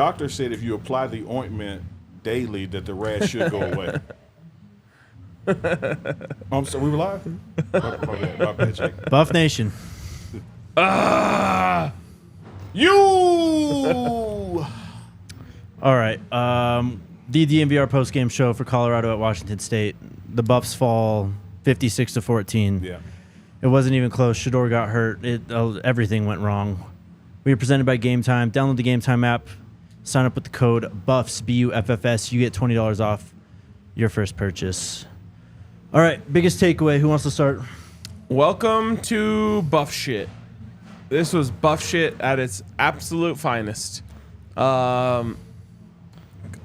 doctor said if you apply the ointment daily, that the rash should go away. I'm sorry, we were live? My bad, Jake. Buff Nation. You! All right. The DNVR postgame show for Colorado at Washington State. The Buffs fall 56-14. Yeah. It wasn't even close. Shedeur got hurt. Everything went wrong. We are presented by Game Time. Download the Game Time app. Sign up with the code BUFFS, BUFFS. You get $20 off your first purchase. All right, biggest takeaway. Who wants to start? Welcome to Buff Shit. This was Buff Shit at its absolute finest.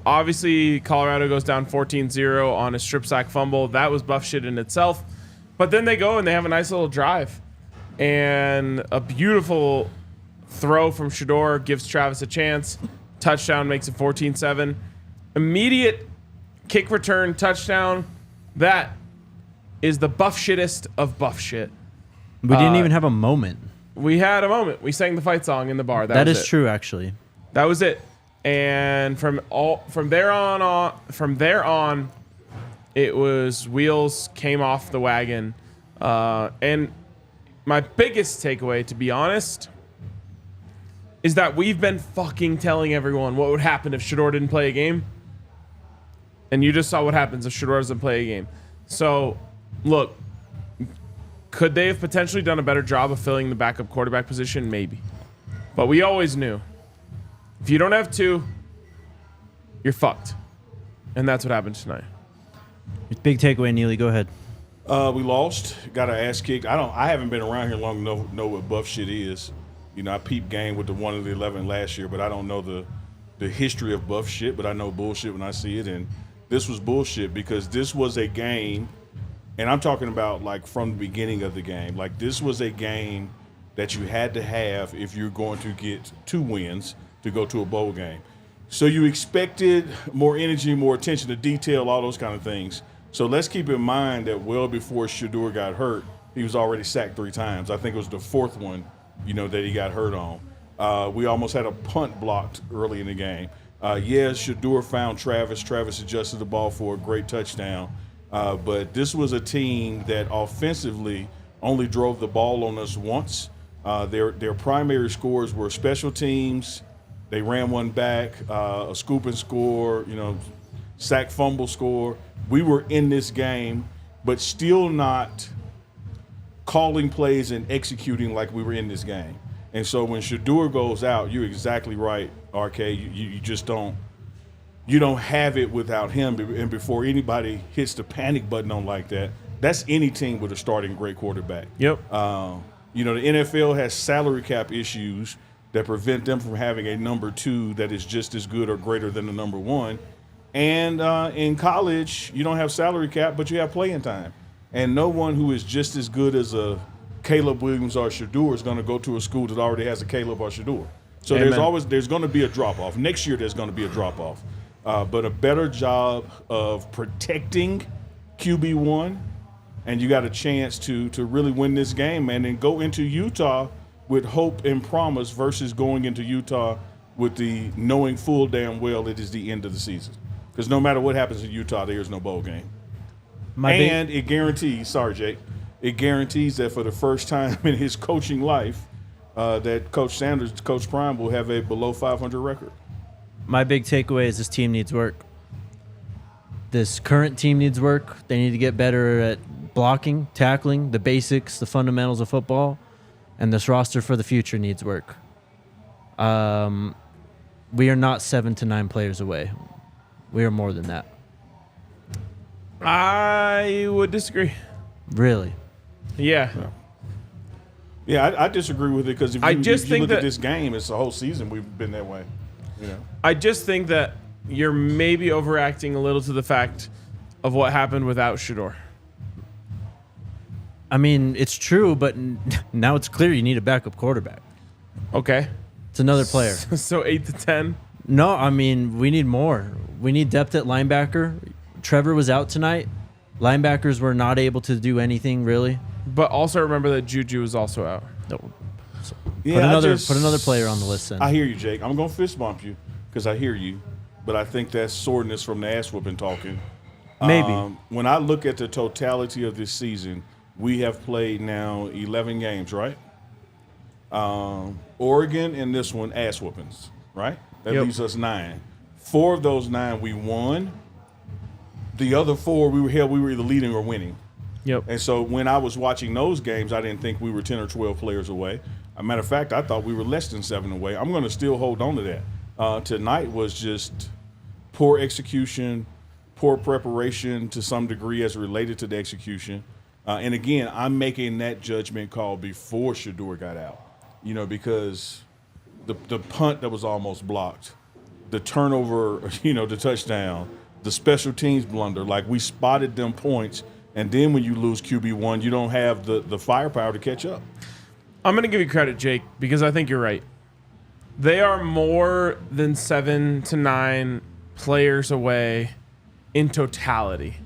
Obviously, Colorado goes down 14-0 on a strip sack fumble. That was Buff Shit in itself. But then they go and they have a nice little drive. And a beautiful throw from Shedeur gives Travis a chance. Touchdown makes it 14-7. Immediate kick return touchdown. That is the Buff Shittest of Buff Shit. We didn't even have a moment. We had a moment. We sang the fight song in the bar. That was is it. true, actually. That was it. And from there on, it was wheels came off the wagon. And my biggest takeaway, to be honest, is that we've been fucking telling everyone what would happen if Shedeur didn't play a game. And you just saw what happens if Shedeur doesn't play a game. So, look, could they have potentially done a better job of filling the backup quarterback position? Maybe. But we always knew, if you don't have two, you're fucked. And that's what happened tonight. Big takeaway, Neely. Go ahead. We lost. Got our ass kicked. I haven't been around here long enough to know what Buff Shit is. You know, I peeped game with the 1 of the 11 last year, but I don't know the history of Buff Shit, but I know bullshit when I see it. And this was bullshit because this was a game, and I'm talking about like from the beginning of the game. Like this was a game that you had to have if you're going to get 2 wins to go to a bowl game. So you expected more energy, more attention to detail, all those kind of things. So let's keep in mind that well before Shedeur got hurt, he was already sacked 3 times. I think it was the 4th one, that he got hurt on. We almost had a punt blocked early in the game. Shedeur found Travis. Travis adjusted the ball for a great touchdown. But this was a team that offensively only drove the ball on us once. Their primary scores were special teams. They ran one back, a scoop and score, sack fumble score. We were in this game, but still not calling plays and executing like we were in this game. And so when Shedeur goes out, you're exactly right, RK. You just don't have it without him. And before anybody hits the panic button on like that, that's any team with a starting great quarterback. Yep. The NFL has salary cap issues that prevent them from having a number 2 that is just as good or greater than the number 1. And in college, you don't have salary cap, but you have playing time. And no one who is just as good as a Caleb Williams or Shedeur is going to go to a school that already has a Caleb or Shedeur. So Amen. there's going to be a drop-off. Next year, there's going to be a drop-off. But a better job of protecting QB1, and you got a chance to really win this game, man, and go into Utah with hope and promise versus going into Utah with the knowing full damn well it is the end of the season. Because no matter what happens in Utah, there is no bowl game. It guarantees, sorry, Jake, it guarantees that for the first time in his coaching life, that Coach Sanders, Coach Prime, will have a below 500 record. My big takeaway is this team needs work. This current team needs work. They need to get better at blocking, tackling, the basics, the fundamentals of football. And this roster for the future needs work. We are not 7 to 9 players away. We are more than that. I would disagree. Really? Yeah. Yeah, I disagree with it because if you look at this game, it's the whole season we've been that way. I just think that you're maybe overacting a little to the fact of what happened without Shedeur. I mean, it's true, but now it's clear you need a backup quarterback. Okay. It's another player. So 8 to 10? No, I mean, we need more. We need depth at linebacker. Trevor was out tonight. Linebackers were not able to do anything, really. But also remember that Juju is also out. No. So Yeah, put another player on the list then. I hear you, Jake. I'm going to fist bump you because I hear you, but I think that's soreness from the ass whooping talking. Maybe. When I look at the totality of this season, we have played now 11 games, right? Oregon in this one, ass whoopings, right? That leaves us 9. 4 of those 9 we won. The other 4 we were either leading or winning. Yep. And so when I was watching those games, I didn't think we were 10 or 12 players away. As a matter of fact, I thought we were less than 7 away. I'm going to still hold on to that. Tonight was just poor execution, poor preparation to some degree as related to the execution. And again, I'm making that judgment call before Shedeur got out, because the punt that was almost blocked, the turnover, the touchdown, the special teams blunder, like we spotted them points. And then when you lose QB1, you don't have the firepower to catch up. I'm going to give you credit, Jake, because I think you're right. They are more than 7 to 9 players away in totality.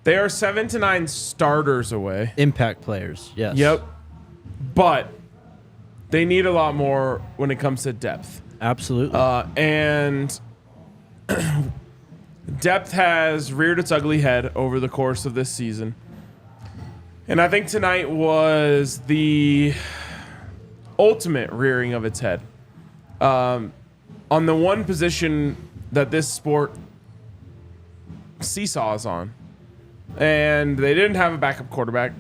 They are 7 to 9 starters away. Impact players, yes. Yep. But they need a lot more when it comes to depth. Absolutely. And depth has reared its ugly head over the course of this season. And I think tonight was the ultimate rearing of its head. On the one position that this sport seesaws on. And they didn't have a backup quarterback.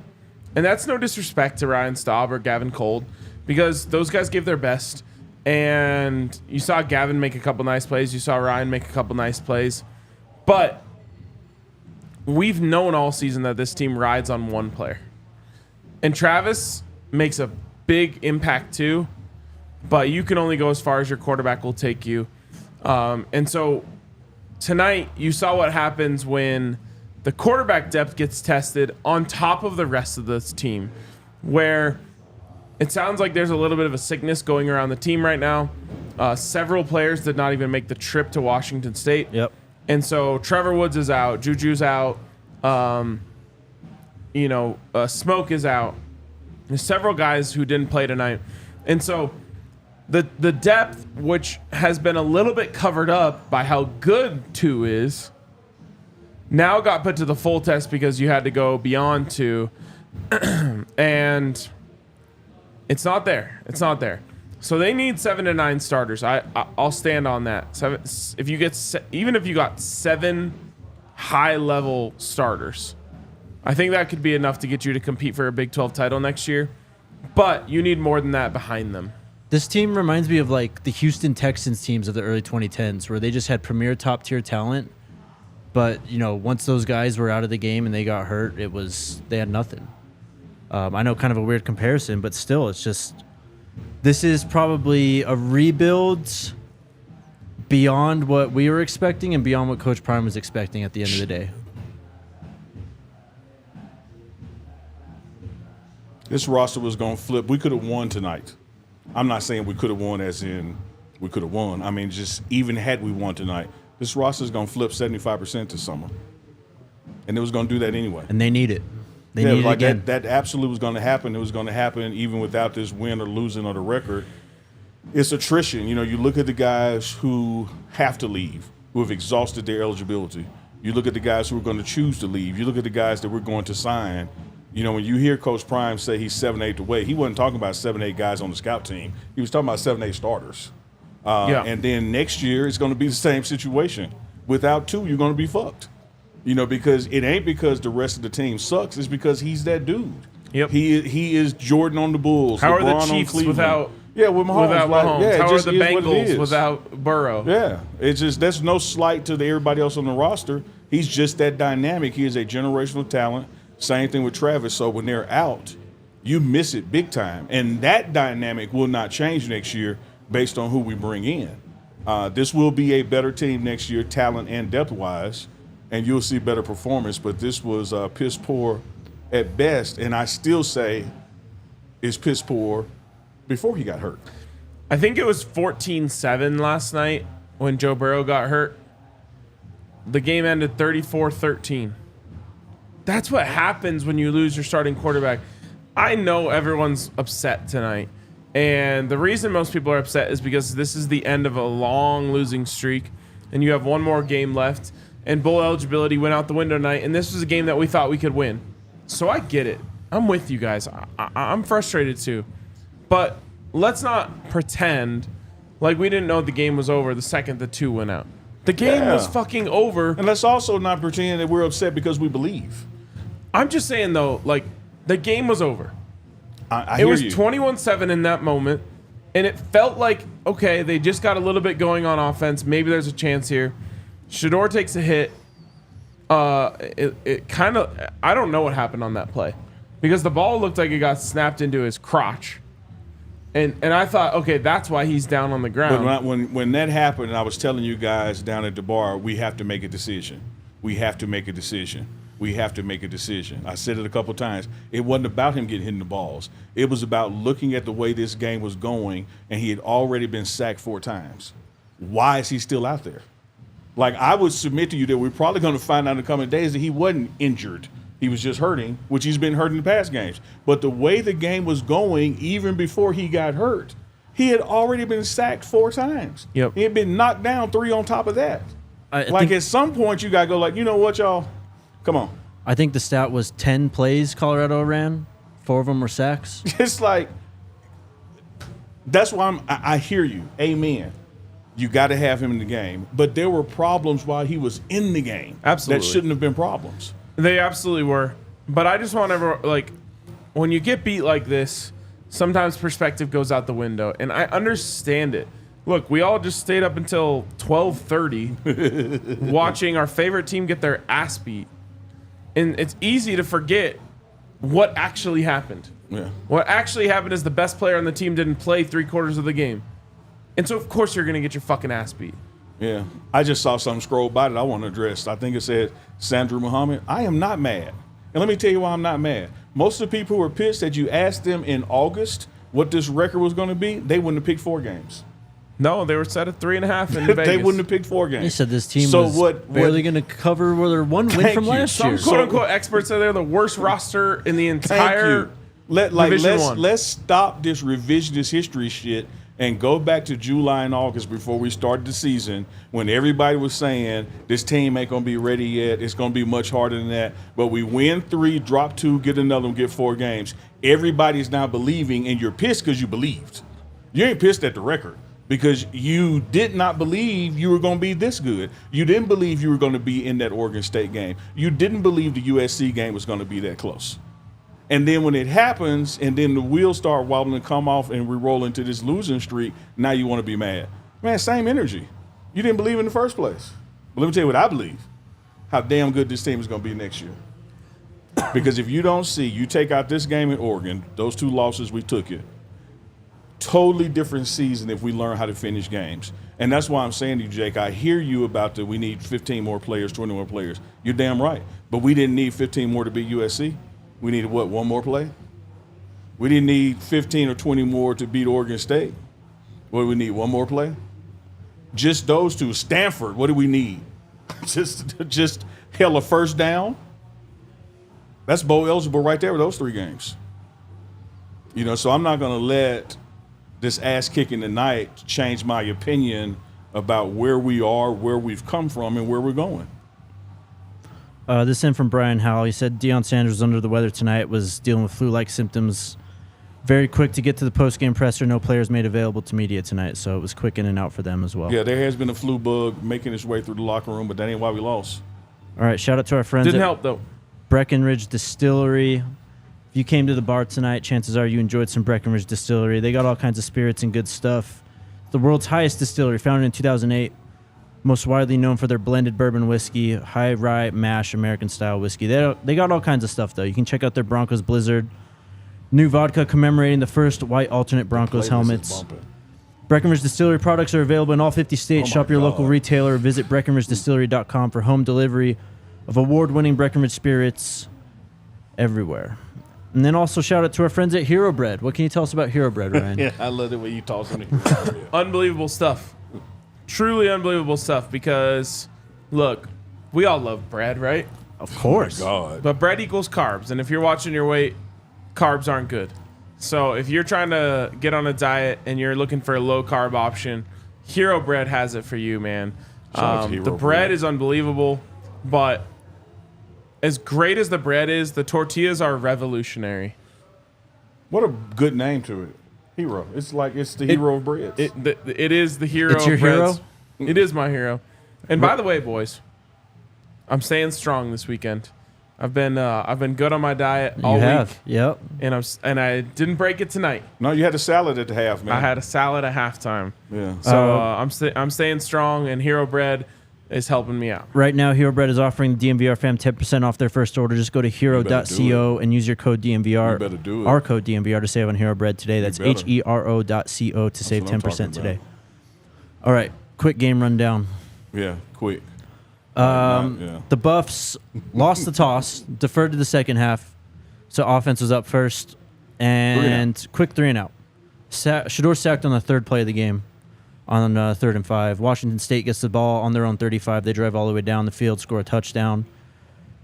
And that's no disrespect to Ryan Staub or Gavin Cold, because those guys gave their best. And you saw Gavin make a couple nice plays. You saw Ryan make a couple nice plays. But we've known all season that this team rides on one player. And Travis makes a big impact too, but you can only go as far as your quarterback will take you. And so tonight you saw what happens when the quarterback depth gets tested on top of the rest of this team, where it sounds like there's a little bit of a sickness going around the team right now. Several players did not even make the trip to Washington State. Yep. And so Trevor Woods is out, Juju's out, Smoke is out. There's several guys who didn't play tonight. And so the depth, which has been a little bit covered up by how good 2 is, now got put to the full test because you had to go beyond 2. And it's not there. It's not there. So they need 7 to 9 starters. I'll stand on that. Even if you got 7 high-level starters, I think that could be enough to get you to compete for a Big 12 title next year. But you need more than that behind them. This team reminds me of like the Houston Texans teams of the early 2010s, where they just had premier top-tier talent. But once those guys were out of the game and they got hurt, they had nothing. I know, kind of a weird comparison, but still, it's just. This is probably a rebuild beyond what we were expecting and beyond what Coach Prime was expecting at the end of the day. This roster was going to flip. We could have won tonight. I'm not saying we could have won as in we could have won. I mean, just even had we won tonight, this roster is going to flip 75% this summer. And it was going to do that anyway. And they need it. They need it again. That absolutely was going to happen. It was going to happen even without this win or losing or the record. It's attrition. You look at the guys who have to leave, who have exhausted their eligibility. You look at the guys who are going to choose to leave. You look at the guys that we're going to sign. When you hear Coach Prime say he's 7-8 away, he wasn't talking about 7-8 guys on the scout team. He was talking about 7-8 starters. And then next year it's going to be the same situation. Without 2, you're going to be fucked. Because it ain't because the rest of the team sucks. It's because he's that dude. Yep. He is Jordan on the Bulls. How LeBron are the Chiefs without with Mahomes? Without Mahomes? How are the Bengals it without Burrow? Yeah. It's just, that's no slight to everybody else on the roster. He's just that dynamic. He is a generational talent. Same thing with Travis. So when they're out, you miss it big time. And that dynamic will not change next year based on who we bring in. This will be a better team next year, talent and depth-wise, and you'll see better performance. But this was piss poor at best, and I still say it's piss poor before he got hurt. I think it was 14-7 last night when Joe Burrow got hurt. The game ended 34-13. That's what happens when you lose your starting quarterback. I know everyone's upset tonight. And the reason most people are upset is because this is the end of a long losing streak, and you have one more game left, and bowl eligibility went out the window tonight, and this was a game that we thought we could win. So I get it. I'm with you guys. I'm frustrated too. But let's not pretend like we didn't know the game was over the second the 2 went out. The game was fucking over. And let's also not pretend that we're upset because we believe. I'm just saying, though, like, the game was over. I it hear was you. 21-7 in that moment, and it felt like, okay, they just got a little bit going on offense. Maybe there's a chance here. Shedeur takes a hit. It kind of, I don't know what happened on that play because the ball looked like it got snapped into his crotch. And I thought, okay, that's why he's down on the ground. But when that happened, and I was telling you guys down at the bar, we have to make a decision. We have to make a decision. We have to make a decision. I said it a couple times. It wasn't about him getting hit in the balls. It was about looking at the way this game was going, and he had already been sacked 4 times. Why is he still out there? Like, I would submit to you that we're probably going to find out in the coming days that he wasn't injured. He was just hurting, which he's been hurt in the past games. But the way the game was going, even before he got hurt, he had already been sacked 4 times. Yep. He had been knocked down 3 on top of that. I At some point, you got to go like, you know what, y'all? Come on. I think the stat was 10 plays Colorado ran. 4 of them were sacks. It's like, that's why I hear you. Amen. You got to have him in the game. But there were problems while he was in the game. Absolutely. That shouldn't have been problems. They absolutely were. But I just want everyone, like, when you get beat like this, sometimes perspective goes out the window. And I understand it. Look, we all just stayed up until 12:30 watching our favorite team get their ass beat. And it's easy to forget what actually happened. Yeah. What actually happened is the best player on the team didn't play 3/4 of the game. And so, of course, you're going to get your fucking ass beat. Yeah. I just saw something scroll by that I want to address. I think it said Sandra Muhammad. I am not mad. And let me tell you why I'm not mad. Most of the people who were pissed that you asked them in August what this record was going to be, they wouldn't have picked 4 games. No, they were set at 3.5 in Vegas. They wouldn't have picked 4 games. He said this team was barely going to cover their one win from last year. Some quote-unquote experts say they're the worst roster in the entire Division One. Let's stop this revisionist history shit and go back to July and August before we started the season when everybody was saying this team ain't going to be ready yet. It's going to be much harder than that. But we win 3, drop 2, get another one, get 4 games. Everybody's now believing, and you're pissed because you believed. You ain't pissed at the record because you did not believe you were going to be this good. You didn't believe you were going to be in that Oregon State game. You didn't believe the USC game was going to be that close. And then when it happens, and then the wheels start wobbling and come off, and we roll into this losing streak, now you want to be mad. Man, same energy. You didn't believe in the first place. But let me tell you what I believe, how damn good this team is going to be next year. Because if you don't see, you take out this game in Oregon, those 2 losses, we took it. Totally different season if we learn how to finish games. And that's why I'm saying to you, Jake, I hear you about we need 15 more players, 20 more players. You're damn right. But we didn't need 15 more to beat USC. We needed, what, 1 more play? We didn't need 15 or 20 more to beat Oregon State. What do we need, 1 more play? Just those 2. Stanford, what do we need? just hell, a first down? That's bowl eligible right there with those 3 games. You know, so I'm not going to let this ass kicking tonight change my opinion about where we are, where we've come from, and where we're going. This in from Brian Howell. He said Deion Sanders was under the weather tonight, was dealing with flu-like symptoms. Very quick to get to the post-game presser. No players made available to media tonight, so it was quick in and out for them as well. Yeah, there has been a flu bug making its way through the locker room, but that ain't why we lost. All right, shout out to our friends Didn't at help, though. Breckenridge Distillery. If you came to the bar tonight, chances are you enjoyed some Breckenridge Distillery. They got all kinds of spirits and good stuff. The world's highest distillery, founded in 2008. Most widely known for their blended bourbon whiskey, high rye mash American-style whiskey. They got all kinds of stuff, though. You can check out their Broncos Blizzard. New vodka commemorating the first white alternate Broncos helmets. Breckenridge Distillery products are available in all 50 states. Shop your local retailer. Visit BreckenridgeDistillery.com for home delivery of award-winning Breckenridge spirits everywhere. And then also shout out to our friends at Hero Bread. What can you tell us about Hero Bread, Ryan? Yeah, I love the way you toss it. Unbelievable stuff. Truly unbelievable stuff because, look, we all love bread, right? Of course. God. But bread equals carbs. And if you're watching your weight, carbs aren't good. So if you're trying to get on a diet and you're looking for a low carb option, Hero Bread has it for you, man. Shout out to Hero The Bread. bread is unbelievable, but as great as the bread is, the tortillas are revolutionary. What a good name to it. Hero. It's the hero of breads. It is the hero. It's your of breads. hero? It is my hero. And by the way, boys, I'm staying strong this weekend. I've been good on my diet all You week, have. Yep. and I didn't break it tonight. No, you had a salad at the half, man. I had a salad at halftime. Yeah. So I'm staying strong, and Hero Bread is helping me out. Right now, Hero Bread is offering the DNVR fam 10% off their first order. Just go to hero.co and use your code DNVR. You better do it. Our code DNVR to save on Hero Bread today. That's better. HERO.co to save what I'm 10% talking today. about. All right, quick game rundown. Yeah, quick. The Buffs lost the toss, deferred to the second half, so offense was up first, and quick 3 and out. Shedeur sacked on the third play of the game on 3rd and 5. Washington State gets the ball on their own 35. They drive all the way down the field, score a touchdown.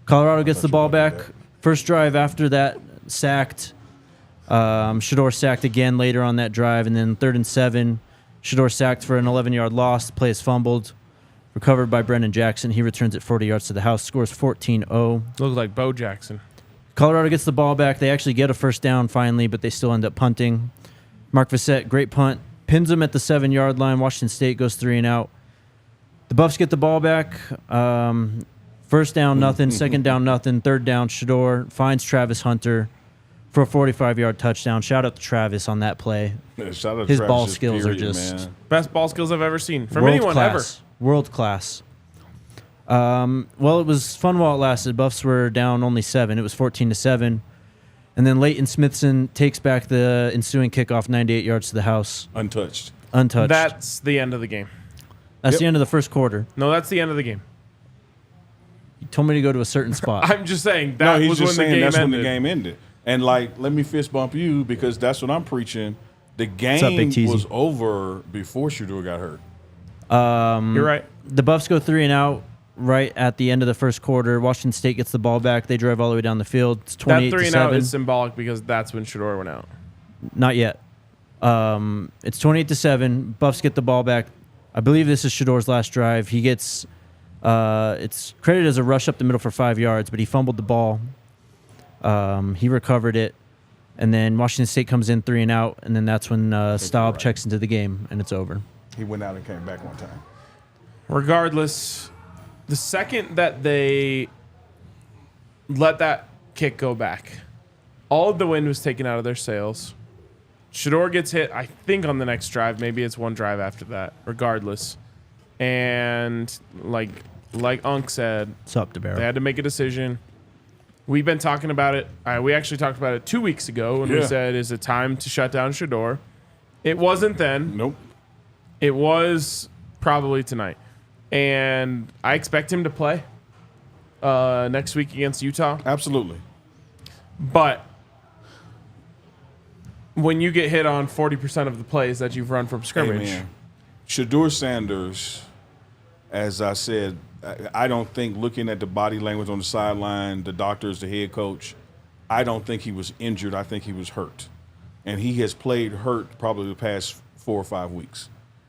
Colorado gets the ball back. First drive after that, sacked. Shedeur sacked again later on that drive, and then 3rd and 7, Shedeur sacked for an 11-yard loss. The play is fumbled. Recovered by Brendan Jackson. He returns it 40 yards to the house. Scores 14-0. Looks like Bo Jackson. Colorado gets the ball back. They actually get a first down finally, but they still end up punting. Mark Vissett, great punt. Pins them at the 7-yard line. Washington State goes 3 and out. The Buffs get the ball back. First down, nothing. Second down, nothing. Third down, Shedeur finds Travis Hunter for a 45-yard touchdown. Shout out to Travis on that play. Yeah, shout out to His Travis, ball just skills are period, just man. Best ball skills I've ever seen from world anyone ever. class. World class. Well, it was fun while it lasted. Buffs were down only 7. It was 14-7. And then Leighton Smithson takes back the ensuing kickoff 98 yards to the house. Untouched. Untouched. That's the end of the game. That's Yep. the end of the first quarter. No, that's the end of the game. You told me to go to a certain spot. I'm just saying No, that he's was just when the saying game that's ended. when the game ended. And let me fist bump you because that's what I'm preaching. The up, game Big Teasy? was over before Shedeur got hurt. You're right. The Buffs go 3 and out right at the end of the first quarter. Washington State gets the ball back. They drive all the way down the field. It's That 3 and out 28-7. is symbolic because that's when Shedeur went out. Not yet. It's 28-7. Buffs get the ball back. I believe this is Shedeur's last drive. He gets it's credited as a rush up the middle for 5 yards, but he fumbled the ball. He recovered it, and then Washington State comes in 3 and out, and then that's when Staub checks into the game, and it's over. He went out and came back one time. Regardless, the second that they let that kick go back, all of the wind was taken out of their sails. Shedeur gets hit, I think, on the next drive. Maybe it's one drive after that. Regardless. And like Unc said, What's up, DeBarrow? they had to make a decision. We've been talking about it. We actually talked about it 2 weeks ago when we Yeah. said, is it time to shut down Shedeur? It wasn't then. Nope. It was probably tonight. And I expect him to play next week against Utah. Absolutely. But when you get hit on 40% of the plays that you've run from scrimmage, Amen. Shedeur Sanders, as I said, I don't think looking at the body language on the sideline, the doctors, the head coach, I don't think he was injured. I think he was hurt. And he has played hurt probably the past 4 or 5 weeks.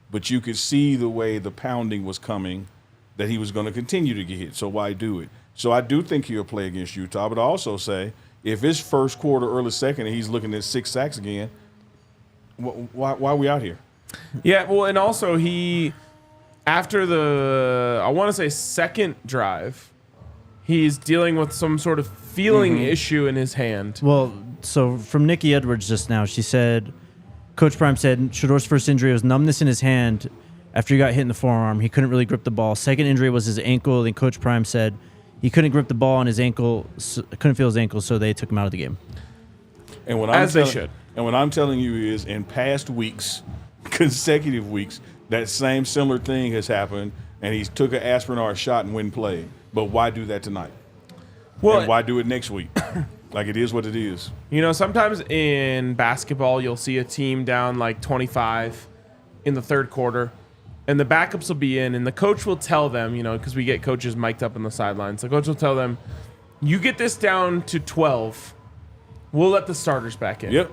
But you could see the way the pounding was coming that he was going to continue to get hit. So why do it? So I do think he'll play against Utah. But I also say if it's first quarter, early second, and he's looking at 6 sacks again, why are we out here? yeah, well, and also he, after the, I want to say second drive, he's dealing with some sort of feeling issue in his hand. Well, so from Nikki Edwards just now, she said, Coach Prime said Shedeur's first injury was numbness in his hand after he got hit in the forearm. He couldn't really grip the ball. Second injury was his ankle. Then Coach Prime said he couldn't grip the ball on his ankle, couldn't feel his ankle, so they took him out of the game. And what They should. And what I'm telling you is, in past weeks, consecutive weeks, that same similar thing has happened, and he's took an aspirin or a shot and wouldn't play. But why do that tonight? Well, And why do it next week? Like, it is what it is. you know, sometimes in basketball, you'll see a team down like 25 in the third quarter, and the backups will be in, and the coach will tell them, you know, because we get coaches mic'd up in the sidelines. The coach will tell them, you get this down to 12, we'll let the starters back in. Yep.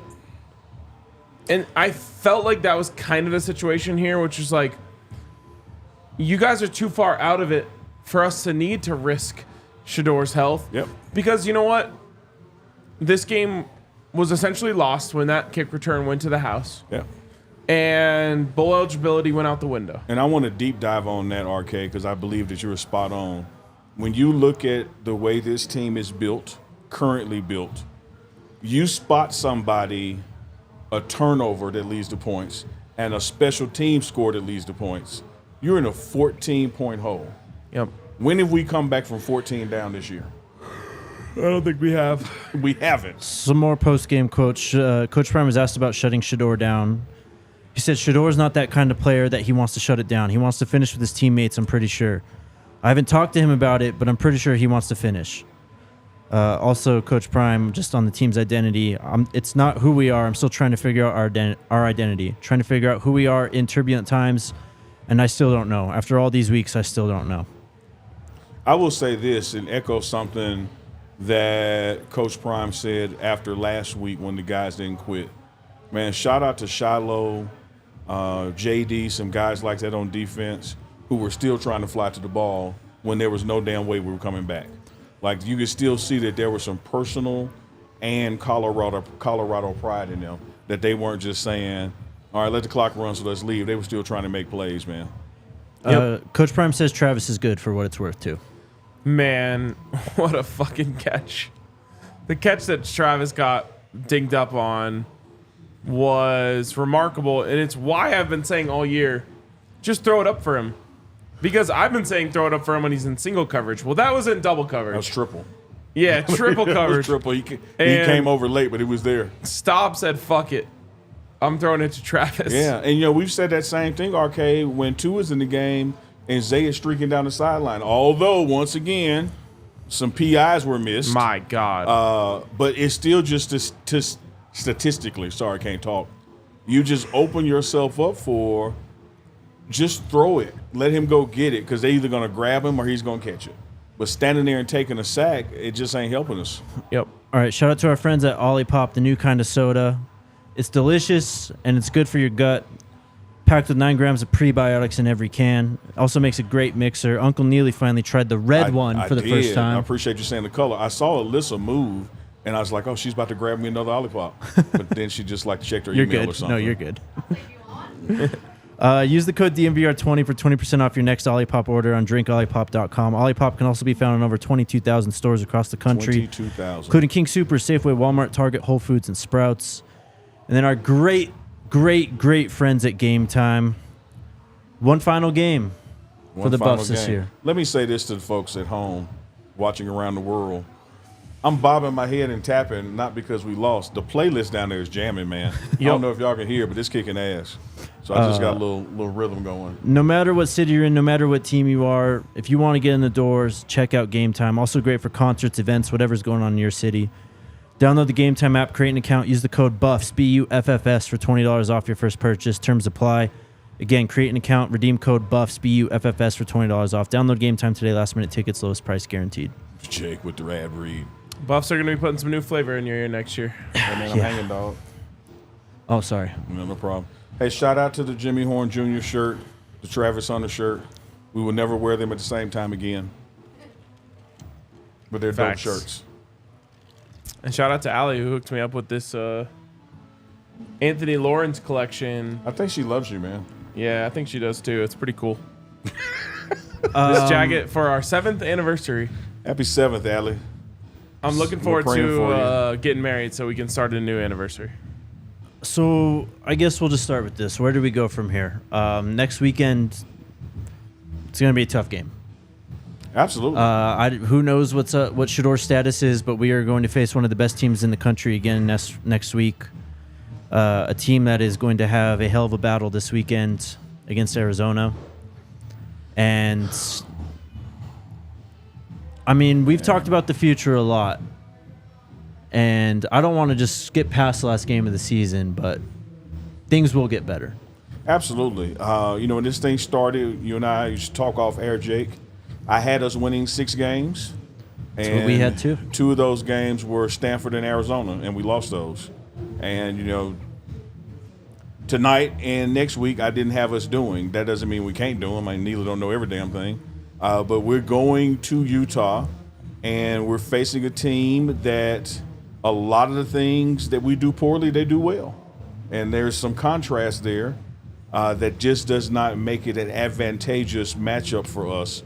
And I felt like that was kind of the situation here, which was like, you guys are too far out of it for us to need to risk Shedeur's health. Yep. Because you know what? This game was essentially lost when that kick return went to the house. Yeah. And bowl eligibility went out the window. And I want to deep dive on that, RK, because I believe that you were spot on. When you look at the way this team is built, currently built, you spot somebody, a turnover that leads to points, and a special team score that leads to points, you're in a 14-point hole. Yep. When have we come back from 14 down this year? I don't think we have. We haven't. Some more post-game quotes. Coach Prime was asked about shutting Shedeur down. He said Shedeur's not that kind of player that he wants to shut it down. He wants to finish with his teammates, I'm pretty sure. I haven't talked to him about it, but I'm pretty sure he wants to finish. Also, Coach Prime, just on the team's identity, it's not who we are. I'm still trying to figure out our identity, trying to figure out who we are in turbulent times, and I still don't know. After all these weeks, I still don't know. I will say this and echo something that Coach Prime said after last week when the guys didn't quit. Man, shout out to Shiloh, JD, some guys like that on defense who were still trying to fly to the ball when there was no damn way we were coming back. Like, you could still see that there was some personal and Colorado pride in them, that they weren't just saying, all right, let the clock run, so let's leave. They were still trying to make plays, man. Coach Prime says Travis is good for what it's worth, too. Man, what a fucking catch. The catch that Travis got dinged up on was remarkable, and it's why I've been saying all year, just throw it up for him. Because I've been saying throw it up for him when he's in single coverage. Well, that was in double coverage. That was triple. Yeah, triple That was coverage. triple. He came over late, but he was there. Stop said, fuck it. I'm throwing it to Travis. Yeah, and, we've said that same thing, RK, when Tua is in the game and Zay is streaking down the sideline. Although, once again, some PIs were missed. My God. But it's still just statistically, sorry, I can't talk. You just open yourself up for just throw it. Let him go get it, because they're either going to grab him or he's going to catch it. But standing there and taking a sack, it just ain't helping us. Yep. All right, shout out to our friends at Olipop, the new kind of soda. It's delicious, and it's good for your gut. Packed with 9 grams of prebiotics in every can. Also makes a great mixer. Uncle Neely finally tried the red one for the first time. I appreciate you saying the color. I saw Alyssa move, and I was like, oh, she's about to grab me another Olipop. But then she just checked her You're email good. or something. No, you're good. Use the code DNVR20 for 20% off your next Olipop order on drinkolipop.com. Olipop can also be found in over 22,000 stores across the country, 22,000. including King Super, Safeway, Walmart, Target, Whole Foods, and Sprouts. And then our great friends at Game Time. One final game for the Buffs this year. Let me say this to the folks at home watching around the world. I'm bobbing my head and tapping, not because we lost. The playlist down there is jamming, man. I don't know if y'all can hear, but it's kicking ass. So I just got a little rhythm going. No matter what city you're in, no matter what team you are, if you want to get in the doors, check out Game Time. Also great for concerts, events, whatever's going on in your city. Download the Game Time app, create an account, use the code BUFFS, BUFFS, for $20 off your first purchase. Terms apply. Again, create an account, redeem code BUFFS, BUFFS, for $20 off. Download Game Time today. Last minute tickets, lowest price guaranteed. Jake with the rad read. Buffs are going to be putting some new flavor in your ear next year. Hey, man, I'm hanging, dog. Oh, sorry. No problem. Hey, shout out to the Jimmy Horn Jr. shirt, the Travis Hunter shirt. We will never wear them at the same time again. But they're Facts. dope shirts. And shout out to Allie, who hooked me up with this Anthony Lawrence collection. I think she loves you, man. Yeah, I think she does too. It's pretty cool. This jacket for our 7th anniversary. Happy 7th, Allie. I'm looking forward to getting married so we can start a new anniversary. So I guess we'll just start with this. Where do we go from here? Next weekend, it's going to be a tough game. Absolutely. Who knows what Shedeur's status is, but we are going to face one of the best teams in the country again next week. A team that is going to have a hell of a battle this weekend against Arizona. And, I mean, we've talked about the future a lot. And I don't want to just skip past the last game of the season, but things will get better. Absolutely. When this thing started, you and I used to talk off air, Jake. I had us winning 6 games. That's what we had too. 2 of those games were Stanford and Arizona, and we lost those. And, tonight and next week I didn't have us doing. That doesn't mean we can't do them. I Neely don't know every damn thing. But we're going to Utah, and we're facing a team that a lot of the things that we do poorly, they do well. And there's some contrast there that just does not make it an advantageous matchup for us,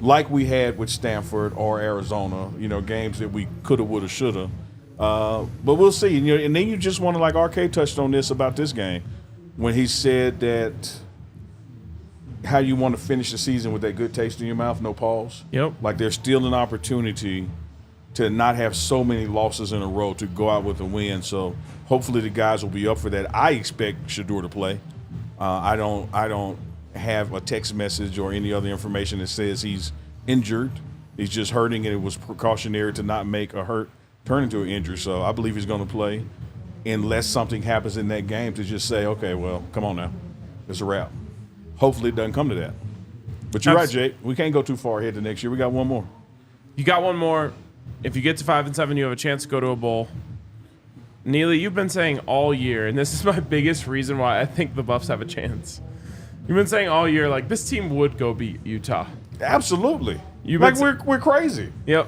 like we had with Stanford or Arizona, games that we coulda, woulda, shoulda. But we'll see. And then you just want to, like RK touched on this about this game, when he said that how you want to finish the season with that good taste in your mouth, no pause. Yep. Like there's still an opportunity to not have so many losses in a row to go out with a win. So hopefully the guys will be up for that. I expect Shedeur to play. I don't have a text message or any other information that says he's injured. He's just hurting, and it was precautionary to not make a hurt turn into an injury. So I believe he's going to play unless something happens in that game to just say, okay, well, come on now. It's a wrap. Hopefully it doesn't come to that. But you're right, Jake. We can't go too far ahead to next year. We got one more. You got one more. If you get to 5-7, you have a chance to go to a bowl. Neely, you've been saying all year, and this is my biggest reason why I think the Buffs have a chance. You've been saying all year, like, this team would go beat Utah. Absolutely. We're crazy. Yep.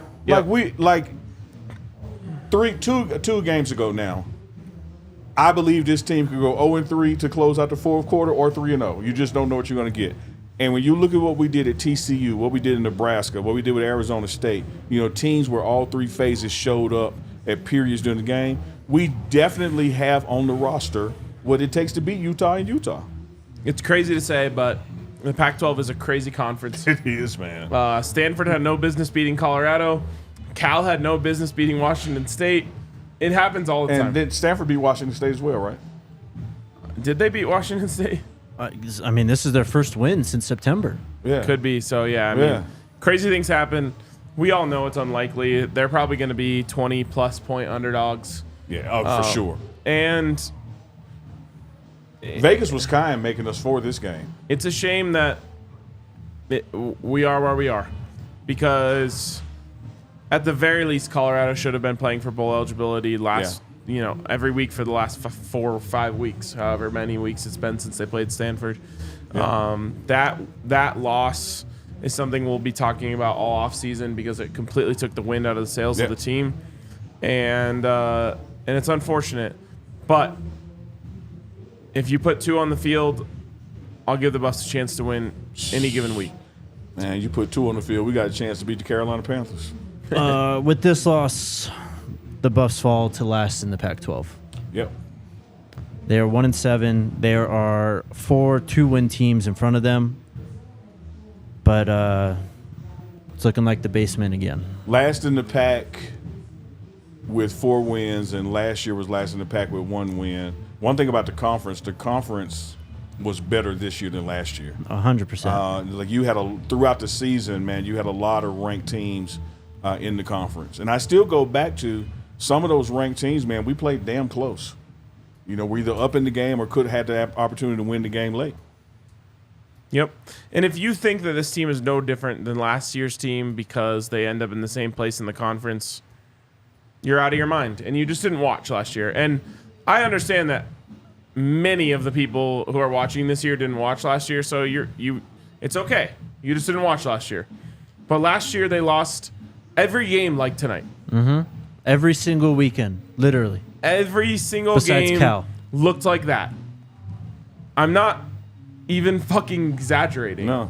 Two games ago now, I believe this team could go 0-3 to close out the fourth quarter or 3-0. You just don't know what you're going to get. And when you look at what we did at TCU, what we did in Nebraska, what we did with Arizona State, teams where all three phases showed up at periods during the game, we definitely have on the roster what it takes to beat Utah in Utah. It's crazy to say, but the Pac-12 is a crazy conference. It is, man. Stanford had no business beating Colorado. Cal had no business beating Washington State. It happens all the time. And then Stanford beat Washington State as well, right? Did they beat Washington State? This is their first win since September. Yeah. Could be. So, yeah. I mean, crazy things happen. We all know it's unlikely. They're probably going to be 20-plus point underdogs. Yeah, for sure. And Vegas was kind making us for this game. It's a shame that we are where we are, because at the very least, Colorado should have been playing for bowl eligibility every week for the last 4 or 5 weeks, however many weeks it's been since they played Stanford. Yeah. That loss is something we'll be talking about all offseason, because it completely took the wind out of the sails of the team. And it's unfortunate. But if you put 2 on the field, I'll give the Buffs a chance to win any given week. Man, you put 2 on the field, we got a chance to beat the Carolina Panthers. With this loss, the Buffs fall to last in the Pac-12. Yep. They are 1-7. There are 4 2-win teams in front of them, but it's looking like the basement again. Last in the pack with 4 wins, and last year was last in the pack with 1 win. One thing about the conference was better this year than last year. 100%. You had throughout the season, man, you had a lot of ranked teams in the conference. And I still go back to some of those ranked teams, man, we played damn close. We're either up in the game or could have had the opportunity to win the game late. Yep. And if you think that this team is no different than last year's team because they end up in the same place in the conference, you're out of your mind. And you just didn't watch last year. And I understand that many of the people who are watching this year didn't watch last year, so it's okay. You just didn't watch last year. But last year they lost every game like tonight. Mm-hmm. Every single weekend, literally. Every single Besides game Cal. Looked like that. I'm not even fucking exaggerating. No.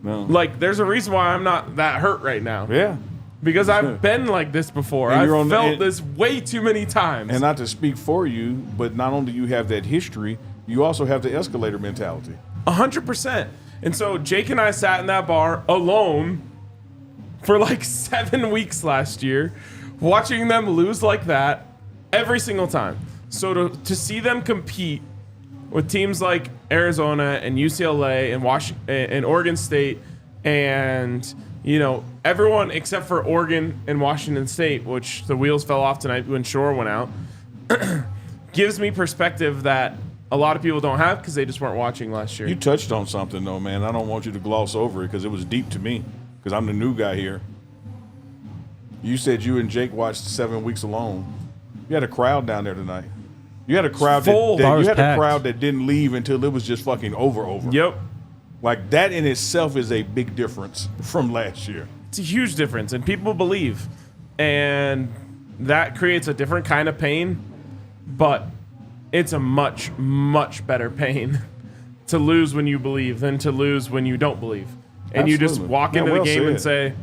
Like, there's a reason why I'm not that hurt right now. Yeah. Because I've been like this before. I've felt this way too many times. And not to speak for you, but not only do you have that history, you also have the escalator mentality. 100%. And so Jake and I sat in that bar alone for like 7 weeks last year, watching them lose like that every single time. So to see them compete with teams like Arizona and UCLA and and Oregon State and everyone except for Oregon and Washington State, which the wheels fell off tonight when Shore went out, gives me perspective that a lot of people don't have because they just weren't watching last year. You touched on something, though, man. I don't want you to gloss over it because it was deep to me because I'm the new guy here. You said you and Jake watched 7 weeks alone. You had a crowd down there tonight. You had a crowd Full. that Bar you was had a packed. crowd that didn't leave until it was just fucking over. Yep. Like that in itself is a big difference from last year. It's a huge difference, and people believe. And that creates a different kind of pain, but it's a much, much better pain to lose when you believe than to lose when you don't believe. And you just Absolutely. walk Yeah, into well the game and said.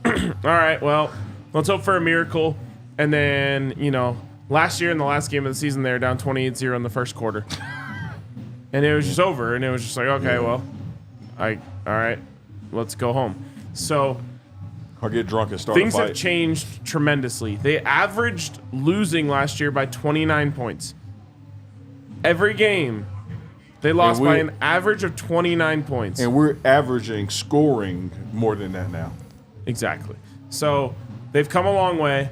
say, all right, well, let's hope for a miracle. And then, last year in the last game of the season, they were down 28-0 in the first quarter. And it was just over. And it was just like, okay, well, all right, let's go home. So Or get drunk and start things a fight. have changed tremendously. They averaged losing last year by 29 points. Every game, they lost by an average of 29 points. And we're averaging scoring more than that now. Exactly. So they've come a long way.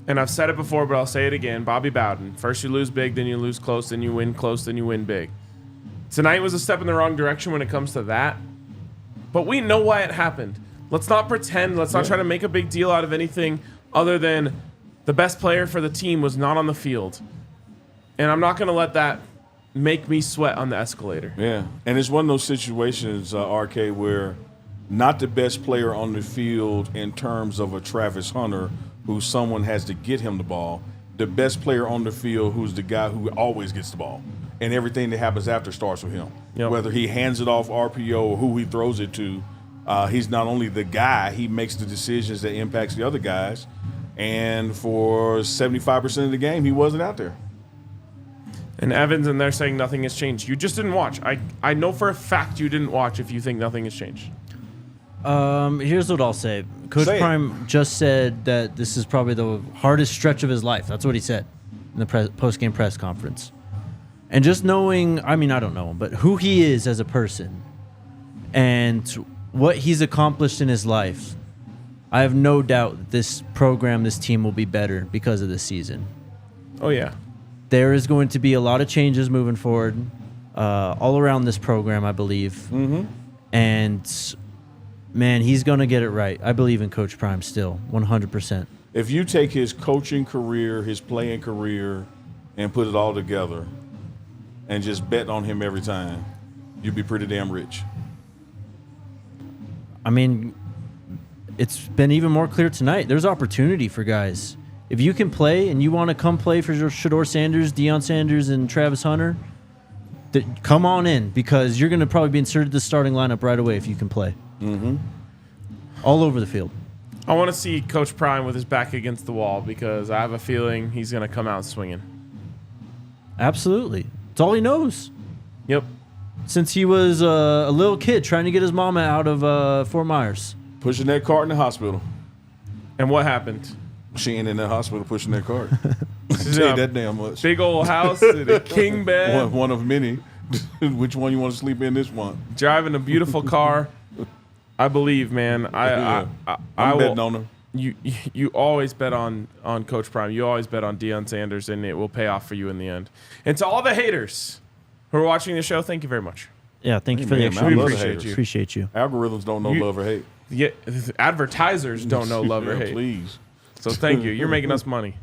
And I've said it before, but I'll say it again. Bobby Bowden. First you lose big, then you lose close, then you win close, then you win big. Tonight was a step in the wrong direction when it comes to that. But we know why it happened. Let's not pretend. Let's not try to make a big deal out of anything other than the best player for the team was not on the field. And I'm not going to let that make me sweat on the escalator. Yeah. And it's one of those situations, RK, where not the best player on the field in terms of a Travis Hunter, who someone has to get him the ball. The best player on the field who's the guy who always gets the ball. And everything that happens after starts with him. Yep. Whether he hands it off RPO or who he throws it to, he's not only the guy, he makes the decisions that impacts the other guys. And for 75% of the game, he wasn't out there. And Evans and they're saying nothing has changed. You just didn't watch. I know for a fact you didn't watch if you think nothing has changed. Here's what I'll say. Coach Say it. Prime just said that this is probably the hardest stretch of his life. That's what he said in the post-game press conference. And just knowing, I don't know him, but who he is as a person and what he's accomplished in his life, I have no doubt that this program, this team will be better because of this season. Oh, yeah. There is going to be a lot of changes moving forward all around this program, I believe. Mm-hmm. And, man, he's going to get it right. I believe in Coach Prime still, 100%. If you take his coaching career, his playing career, and put it all together and just bet on him every time, you'd be pretty damn rich. It's been even more clear tonight. There's opportunity for guys. If you can play and you want to come play for Shedeur Sanders, Deion Sanders, and Travis Hunter, come on in because you're going to probably be inserted to the starting lineup right away if you can play. Mm-hmm. All over the field. I want to see Coach Prime with his back against the wall because I have a feeling he's going to come out swinging. Absolutely. It's all he knows. Yep. Since he was a little kid trying to get his mama out of Fort Myers. Pushing that cart in the hospital. And what happened? She ain't in that hospital pushing that cart. She's Tell in you a that damn much. Big old house and a king bed. One of many. Which one you want to sleep in? This one. Driving a beautiful car. I believe, man. I I'm will. betting on her. You always bet on Coach Prime. You always bet on Deion Sanders, and it will pay off for you in the end. And to all the haters who are watching the show, thank you very much. Yeah, thank you for man, the I extra. love the appreciate haters. you. Appreciate you. Algorithms don't know You- love or hate. Yeah, advertisers don't know love or Yeah, hate. Please. So thank you. You're making us money.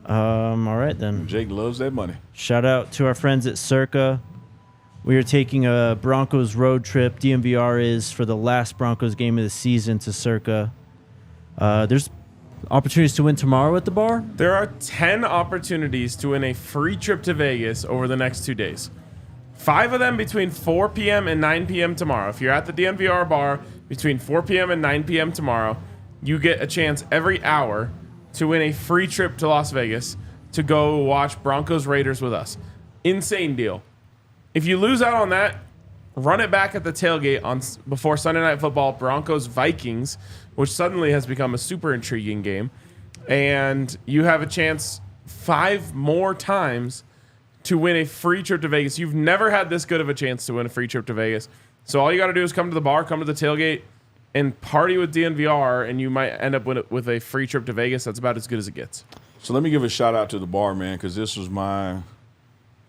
All right, then. Jake loves that money. Shout out to our friends at Circa. We are taking a Broncos road trip. DNVR is for the last Broncos game of the season to Circa. There's opportunities to win tomorrow at the bar. There are 10 opportunities to win a free trip to Vegas over the next 2 days. 5 of them between 4 p.m. and 9 p.m. tomorrow. If you're at the DNVR bar between 4 p.m. and 9 p.m. tomorrow, you get a chance every hour to win a free trip to Las Vegas to go watch Broncos Raiders with us. Insane deal. If you lose out on that, run it back at the tailgate before Sunday Night Football, Broncos Vikings, which suddenly has become a super intriguing game. And you have a chance 5 more times to win a free trip to Vegas. You've never had this good of a chance to win a free trip to Vegas. So all you got to do is come to the bar, come to the tailgate, and party with DNVR, and you might end up with a free trip to Vegas. That's about as good as it gets. So let me give a shout out to the bar, man, because this was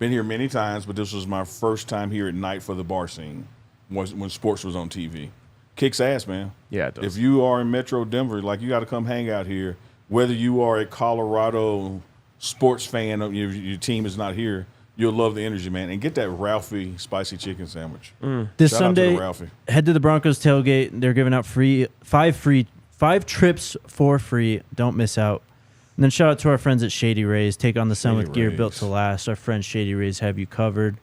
been here many times, but this was my first time here at night for the bar scene when sports was on TV. Kicks ass, man. Yeah, it does. If you are in Metro Denver, you got to come hang out here. Whether you are at Colorado sports fan of your team is not here, you'll love the energy, man. And get that Ralphie spicy chicken sandwich. This Shout out to Sunday, the Ralphie. head to the Broncos tailgate. They're giving out five trips for free. Don't miss out. And then shout out to our friends at Shady Rays. Take on the sun Shady with gear Rays. built to last. Our friends Shady Rays have you covered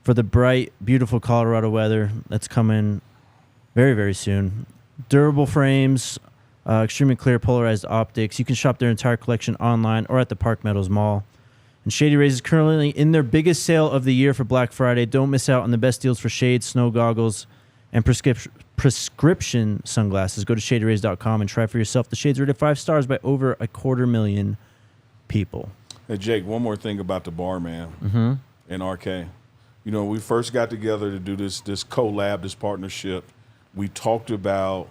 for the bright, beautiful Colorado weather that's coming very, very soon. Durable frames, extremely clear polarized optics. You can shop their entire collection online or at the Park Meadows Mall. And Shady Rays is currently in their biggest sale of the year for Black Friday. Don't miss out on the best deals for shades, snow goggles, and prescription sunglasses. Go to shadyrays.com and try for yourself. The shades rated 5 stars by over 250,000 people. Hey, Jake, one more thing about the bar, man, and RK. You know, we first got together to do this collab, this partnership. We talked about,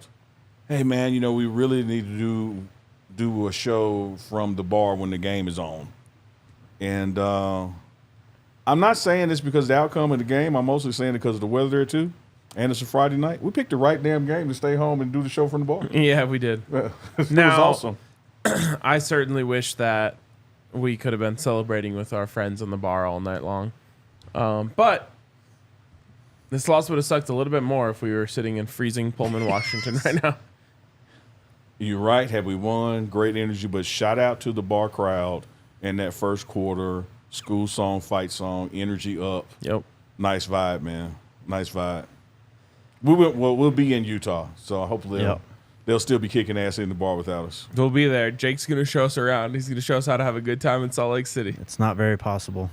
hey, man, you know, we really need to do a show from the bar when the game is on. And I'm not saying this because of the outcome of the game. I'm mostly saying it because of the weather there, too. And it's a Friday night. We picked the right damn game to stay home and do the show from the bar. Yeah, we did. It was Now- awesome. I certainly wish that we could have been celebrating with our friends on the bar all night long. But this loss would have sucked a little bit more if we were sitting in freezing Pullman, Washington right now. You're right. Had we won, great energy. But shout out to the bar crowd in that first quarter. School song, fight song, energy up. Yep. Nice vibe, man. Nice vibe. We'll be in Utah, so hopefully they'll still be kicking ass in the bar without us. We'll be there. Jake's going to show us around. He's going to show us how to have a good time in Salt Lake City. It's not very possible.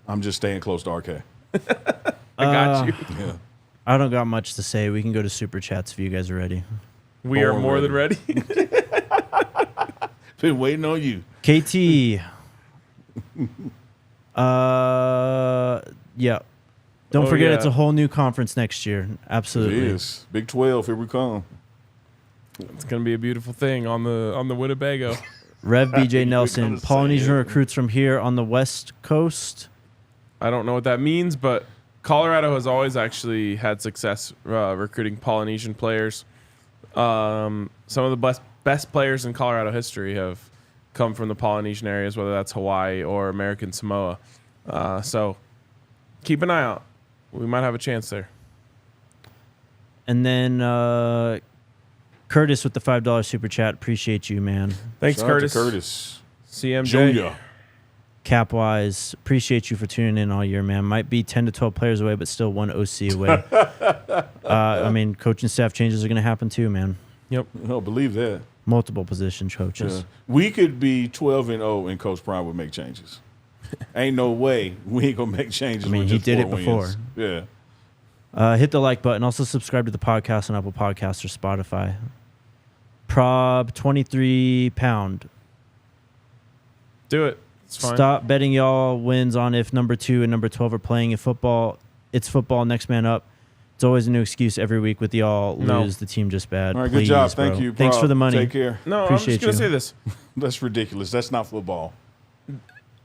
I'm just staying close to RK. I got you. Yeah. I don't got much to say. We can go to Super Chats if you guys are ready. We are Born more than ready. Been waiting on you. KT. Yeah. Don't Oh, forget yeah. it's a whole new conference next year. It Absolutely. is. Big 12, here we come. It's going to be a beautiful thing on the Winnebago. Rev BJ gonna Nelson, say Polynesian it. recruits from here on the West Coast. I don't know what that means, but Colorado has always actually had success recruiting Polynesian players. Some of the best players in Colorado history have come from the Polynesian areas, whether that's Hawaii or American Samoa. So keep an eye out. We might have a chance there. And then Curtis with the $5 super chat. Appreciate you, man. Thanks, Shout out to Curtis. Curtis. CMJ. Junior. Capwise, appreciate you for tuning in all year, man. Might be 10 to 12 players away, but still one OC away. I mean, coaching staff changes are going to happen too, man. Yep. No, believe that. Multiple position coaches. Yeah. We could be 12-0 and Coach Prime would make changes. Ain't no way we ain't gonna make changes. I mean, with he just did 4 it before. wins. Yeah. Hit the like button. Also subscribe to the podcast on Apple Podcasts or Spotify. Prob 23 pound. Do it. It's fine. Stop betting y'all wins on if number 2 and number 12 are playing in football. It's football. Next man up. It's always a new excuse every week with y'all No. lose the team just bad. All right, Please, good job. bro. Thank you. Thanks Prob. for the money. Take care. No, Appreciate I'm just going you. to say this. That's ridiculous. That's not football.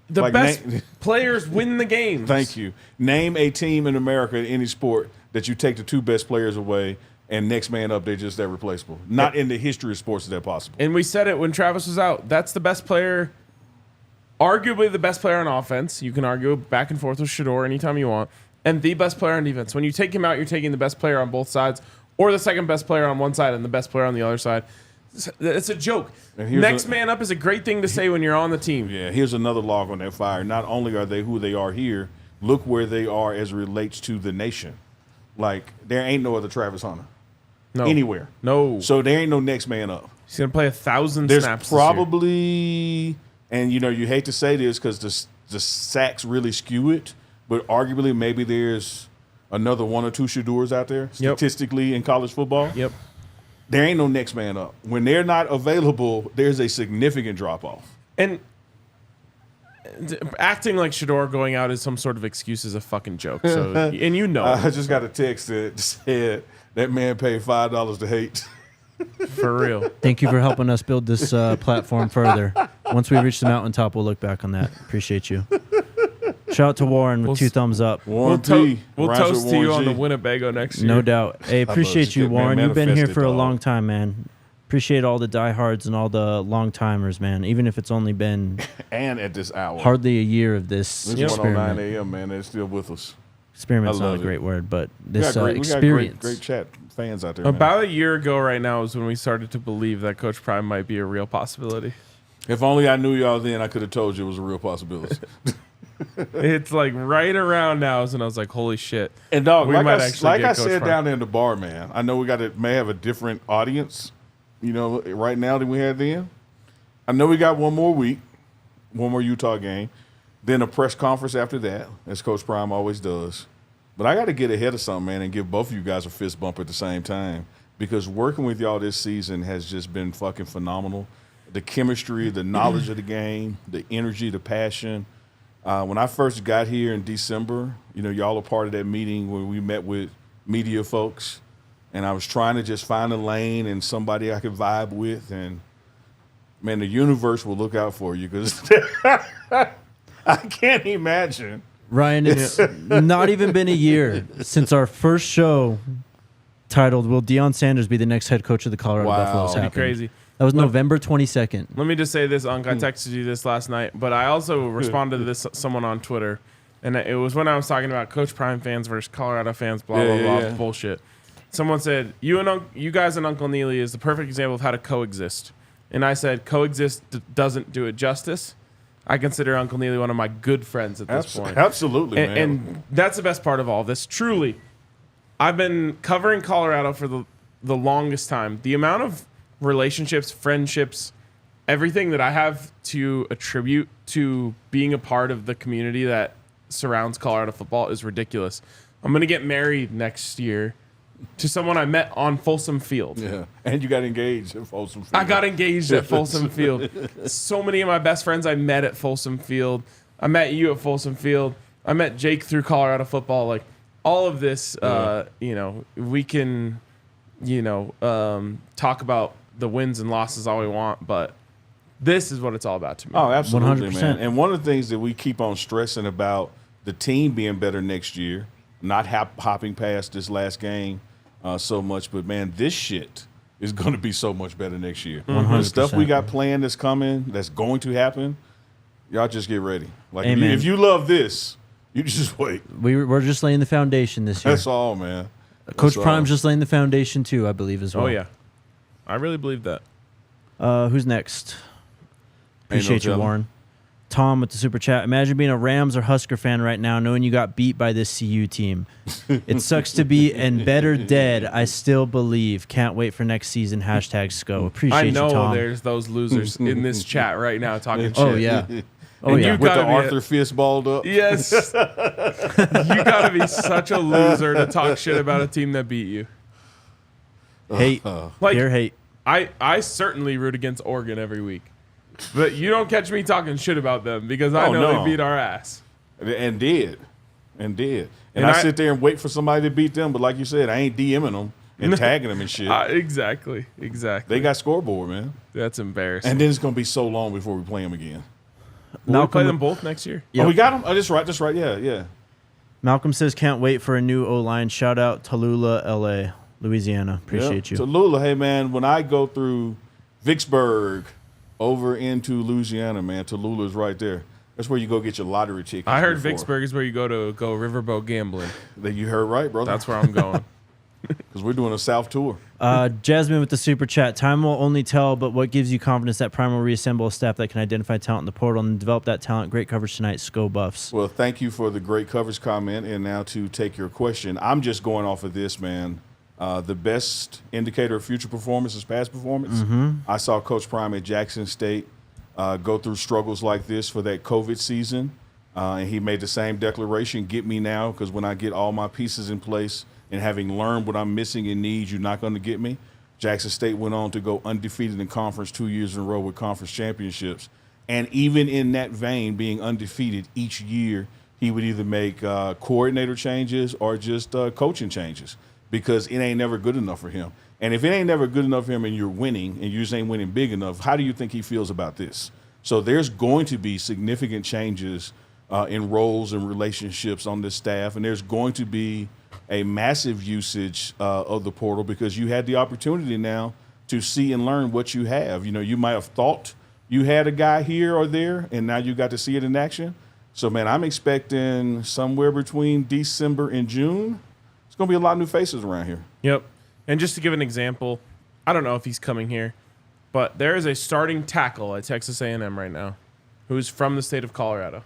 The Like, best na- players win the games. Thank you. Name a team in America in any sport that you take the 2 best players away and next man up, they're just that replaceable. Not in the history of sports is that possible. And we said it when Travis was out. That's the best player, arguably the best player on offense. You can argue back and forth with Shedeur anytime you want. And the best player on defense. When you take him out, you're taking the best player on both sides or the second best player on one side and the best player on the other side. It's a joke. And here's Next a- man up is a great thing to say when you're on the team. Yeah, here's another log on that fire. Not only are they who they are here, look where they are as it relates to the nation. Like, there ain't no other Travis Hunter No. anywhere. No. So there ain't no next man up. He's going to play 1,000 There's snaps this year. probably, and you know, you hate to say this because the sacks really skew it, but arguably maybe there's another 1 or 2 Shedeurs out there Yep. statistically in college football. Yep. There ain't no next man up. When they're not available, there's a significant drop off. And acting like Shedeur going out is some sort of excuse is a fucking joke. So, and you know, I just got a text that said that man paid $5 to hate. for real. Thank you for helping us build this platform further. Once we reach the mountaintop, we'll look back on that. Appreciate you. Shout out to Warren with We'll 2 thumbs up. Warren We'll P. toast Rhymes with to you Warren on G. the Winnebago next year. No doubt. Hey, appreciate you, Man, Warren. You've been here manifested, for a dog. long time, man. Appreciate all the diehards and all the long timers, man. Even if it's only been And at this hour. hardly a year of this This is 1:09 experiment. a.m., man. They're still with us. Experiment's I not love a it. great word, but We this got experience. great chat fans out there, man. About a year ago right now is when we started to believe that Coach Prime might be a real possibility. If only I knew y'all then, I could have told you it was a real possibility. It's like right around now is when I was like, holy shit. And dog, We like might I, actually like get I Coach said Prime. down there in the bar, man, I know we may have a different audience, right now than we had then. I know we got one more week, one more Utah game, then a press conference after that, as Coach Prime always does. But I got to get ahead of something, man, and give both of you guys a fist bump at the same time, because working with y'all this season has just been fucking phenomenal. The chemistry, the knowledge of the game, the energy, the passion. When I first got here in December, y'all are part of that meeting when we met with media folks, and I was trying to just find a lane and somebody I could vibe with, and man, the universe will look out for you, because I can't imagine. Ryan, it's not even been a year since our first show titled "Will Deion Sanders be the next head coach of the Colorado Wow. Buffaloes?" That'd happened. Crazy. That was November 22nd. Let me just say this, Unc. I texted you this last night, but I also responded to this someone on Twitter, and it was when I was talking about Coach Prime fans versus Colorado fans, blah, blah, blah, bullshit. Someone said, you guys and Uncle Neely is the perfect example of how to coexist. And I said, coexist doesn't do it justice. I consider Uncle Neely one of my good friends at this point. Absolutely, man. And that's the best part of all of this. Truly, I've been covering Colorado for the longest time. The amount of relationships, friendships, everything that I have to attribute to being a part of the community that surrounds Colorado football is ridiculous. I'm going to get married next year to someone I met on Folsom Field. Yeah, and you got engaged at Folsom Field. I got engaged at Folsom Field. So many of my best friends I met at Folsom Field. I met you at Folsom Field. I met Jake through Colorado football. Like all of this, we can, talk about the wins and losses all we want, but this is what it's all about to me. Oh, absolutely, 100%. man. And one of the things that we keep on stressing about the team being better next year, not hopping past this last game so much, but man, this shit is going to be so much better next year. The stuff we got planned that's coming, that's going to happen, y'all just get ready. Like Amen. if you love this, you just wait. We're just laying the foundation this year. That's all, man. Coach That's Prime's all. just laying the foundation too, I believe, as well. Oh, yeah. I really believe that. Who's next? Ain't no Appreciate you, telling. Warren. Tom with the super chat. Imagine being a Rams or Husker fan right now, knowing you got beat by this CU team. It sucks to be and better dead. I still believe. Can't wait for next season. #SCO. Appreciate I you, know Tom. there's those losers in this chat right now talking shit. Oh yeah. Oh And yeah. you With the gotta be Arthur fist balled up. Yes. You got to be such a loser to talk shit about a team that beat you. Hate. Like, Pure hate. I certainly root against Oregon every week. But you don't catch me talking shit about them because I Oh, know no. they beat our ass. And did. And And I I- sit there and wait for somebody to beat them, but like you said, I ain't DMing them and tagging them and shit. Exactly. They got scoreboard, man. That's embarrassing. And then it's going to be so long before we play them again. Will we play them both next year? Yep. Oh, we got them? Oh, that's right. Yeah. Malcolm says, can't wait for a new O-line. Shout out Tallulah, LA, Louisiana. Appreciate you. Tallulah, hey, man, when I go through Vicksburg over into Louisiana, man, Tallulah is right there. That's where you go get your lottery tickets. I heard before. Vicksburg is where you go riverboat gambling. That you heard right, brother. That's where I'm going. Because we're doing a South tour. Jasmine with the super chat. Time will only tell, but what gives you confidence that Prime will reassemble a staff that can identify talent in the portal and develop that talent? Great coverage tonight. Sco Buffs. Well, thank you for the great coverage comment. And now to take your question, I'm just going off of this, man. The best indicator of future performance is past performance. I saw Coach Prime at Jackson State go through struggles like this for that COVID season. And he made the same declaration, get me now, because when I get all my pieces in place and having learned what I'm missing and need, you're not going to get me. Jackson State went on to go undefeated in conference 2 years in a row with conference championships. And even in that vein, being undefeated each year, he would either make coordinator changes or just coaching changes because it ain't never good enough for him. And if it ain't never good enough for him and you're winning and you just ain't winning big enough, how do you think he feels about this? So there's going to be significant changes in roles and relationships on this staff, and there's going to be a massive usage of the portal because you had the opportunity now to see and learn what you have. You know, you might have thought you had a guy here or there, and now you got to see it in action. So, man, I'm expecting somewhere between December and June, it's going to be a lot of new faces around here. Yep. And just to give an example, I don't know if he's coming here, but there is a starting tackle at Texas A&M right now who's from the state of Colorado.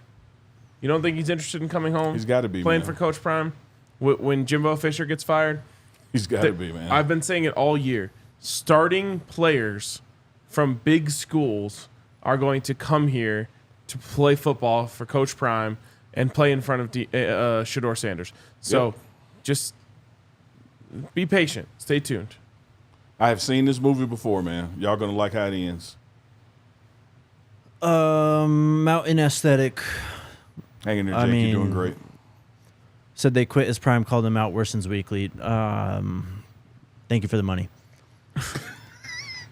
You don't think he's interested in coming home? He's got to be, playing man. for Coach Prime when Jimbo Fisher gets fired? He's got to be, man. I've been saying it all year. Starting players from big schools are going to come here to play football for Coach Prime and play in front of Shedeur Sanders. So just be patient. Stay tuned. I have seen this movie before, man. Y'all going to like how it ends. Mountain Aesthetic Hang in there, Jake. You're doing great. said they quit as Prime called them out. Worson's Weekly. Thank you for the money.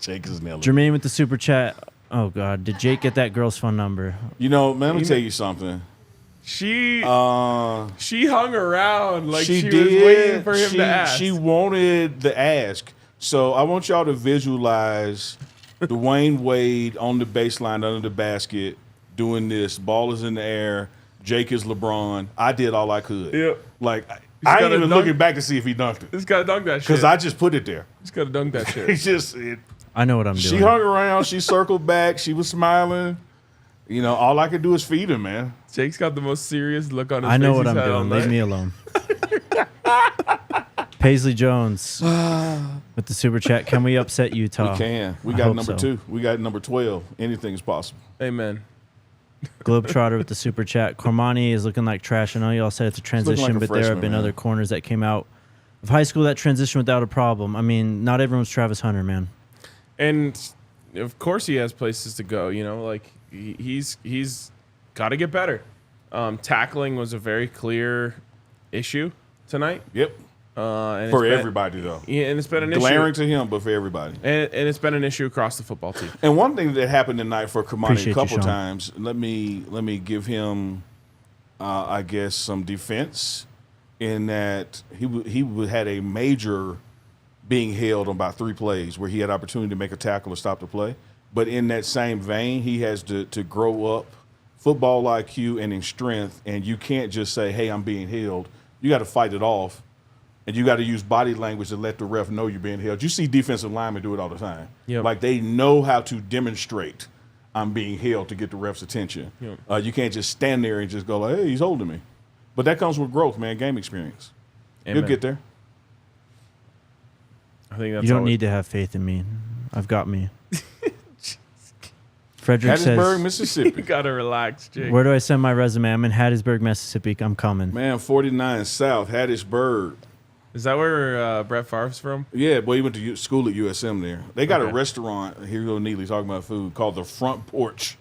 Jake is nailing it. Jermaine with the super chat. Oh God, did Jake get that girl's phone number? You know, man, let me tell you something. She hung around like she was did. waiting for him to ask. She wanted the ask. So I want y'all to visualize Dwayne Wade on the baseline under the basket doing this. Ball is in the air. Jake is LeBron. I did all I could. Yep. Like, I ain't even dunk. looking back to see if he dunked it. He's got to dunk that shit. Because I just put it there. He's got to dunk that shit. It's just, it, I know what I'm she doing. hung around. She circled back. She was smiling. You know, all I could do is feed him, man. Jake's got the most serious look on his face. I know what he's I'm had all doing. night. Leave me alone. Paisley Jones with the super chat. Can we upset Utah? We can. We I got hope number so. 2. We got number 12. Anything is possible. Amen. Globetrotter with the super chat. Cormani is looking like trash. I know y'all said it's a transition, like a but there have freshman, been man. other corners that came out of high school that transitioned without a problem. I mean, not everyone's Travis Hunter, man. And of course he has places to go. You know, like he's got to get better. Tackling was a very clear issue tonight. Yep. And For it's been- everybody, though. Yeah, and it's been an Glaring issue. to him, but for everybody. And it's been an issue across the football team. And one thing that happened tonight for Kamani Appreciate a you, couple Sean. times, let me give him, I guess, some defense in that he had a major being held on about 3 plays where he had opportunity to make a tackle or stop the play. But in that same vein, he has to grow up football IQ and in strength, and you can't just say, hey, I'm being held. You got to fight it off. And you got to use body language to let the ref know you're being held. You see defensive linemen do it all the time. Yep. Like they know how to demonstrate I'm being held to get the ref's attention. Yep. You can't just stand there and just go like, hey, he's holding me. But that comes with growth, man, game experience. Amen. You'll get there. I think that's You don't all need to have faith in me. I've got me. Frederick Hattiesburg, says, Mississippi. You gotta relax, Jake. where do I send my resume? I'm in Hattiesburg, Mississippi. I'm coming. Man, 49 South, Hattiesburg. Is that where Brett Favre's from? Yeah, boy, he went to school at USM there. They got a Okay. restaurant, here you go Neely talking about food, called the Front Porch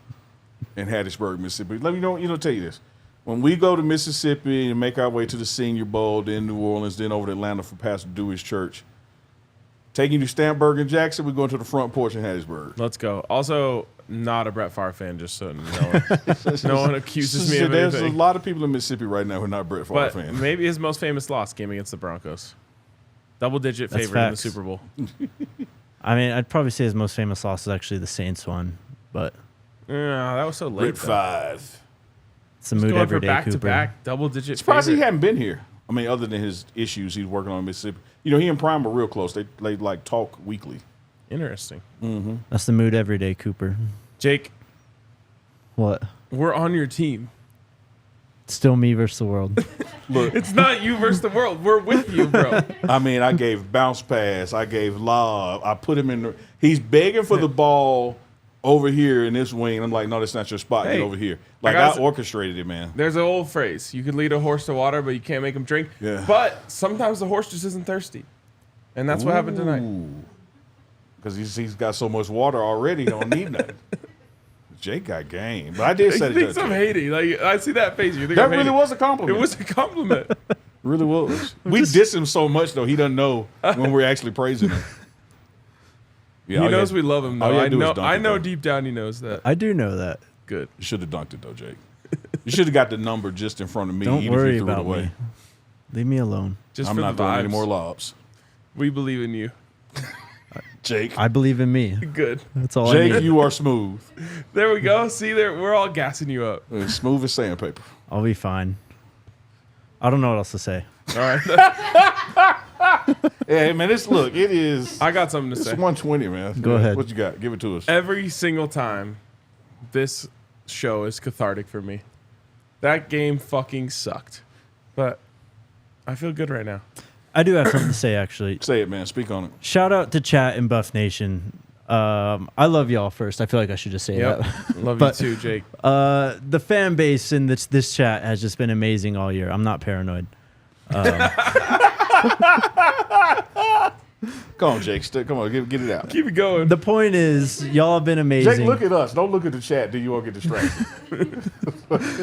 in Hattiesburg, Mississippi. Let me know, tell you this. When we go to Mississippi and make our way to the Senior Bowl, then New Orleans, then over to Atlanta for Pastor Dewey's church, taking you to Stamberg and Jackson, we're going to the Front Porch in Hattiesburg. Let's go. Also, not a Brett Favre fan, just so no one accuses me of There's anything. a lot of people in Mississippi right now who are not Brett Favre But fans. maybe his most famous loss game against the Broncos. Double-digit That's favorite in the facts. Super Bowl. I mean, I'd probably say his most famous loss is actually the Saints one, but Yeah, that was so late. Brett though. Favre. it's a mood Going every for day, Cooper. back-to-back double-digit Surprised he favorite. hadn't been here. I mean, other than his issues he's working on in Mississippi. You know, he and Prime are real close. They like talk weekly. Interesting. That's the mood every day, Cooper. Jake, What? we're on your team. Still me versus the world. Look, It's not you versus the world. We're with you, bro. I mean, I gave bounce pass. I gave lob. I put him in. He's begging for the ball over here in this wing. I'm like, no, that's not your spot. Hey, Get over here. Like, I I gotta- orchestrated it, man. There's an old phrase. You could lead a horse to water, but you can't make him drink. Yeah. But sometimes the horse just isn't thirsty. And that's what happened tonight. Because he's got so much water already, he don't need nothing. Jake got game. But I did say He thinks I'm that. hating. Like, I see that face. You think That I'm really hating. was a compliment. It was a compliment. really was. We diss him so much, though, he doesn't know when we're actually praising him. Yeah, He all you knows had- we love him, all though. you had I to do is know. dunk I it, know though. deep down he knows that. I do know that. Good. You should have dunked it, though, Jake. You should have got the number just in front of me. Don't even if worry you threw it about away. me. Leave me alone. Just I'm for not the throwing vibes. any more lobs. We believe in you. Jake. I believe in me. Good. That's all I Jake, need. you are smooth. There we go. See, there we're all gassing you up. Smooth as sandpaper. I'll be fine. I don't know what else to say. All right. Hey, man, it is. I got something to It's say. 120, man. Go ahead. What you got? Give it to us. Every single time, this show is cathartic for me. That game fucking sucked, but I feel good right now. I do have something to say, actually. Say it, man. Speak on it. Shout out to chat and Buff Nation. I love y'all first. I feel like I should just say that. Love But- you too, Jake. The fan base in this chat has just been amazing all year. I'm not paranoid. Come on, Jake. Come on, get it out. Keep it going. The point is, y'all have been amazing. Jake, look at us. Don't look at the chat. Do you won't get distracted?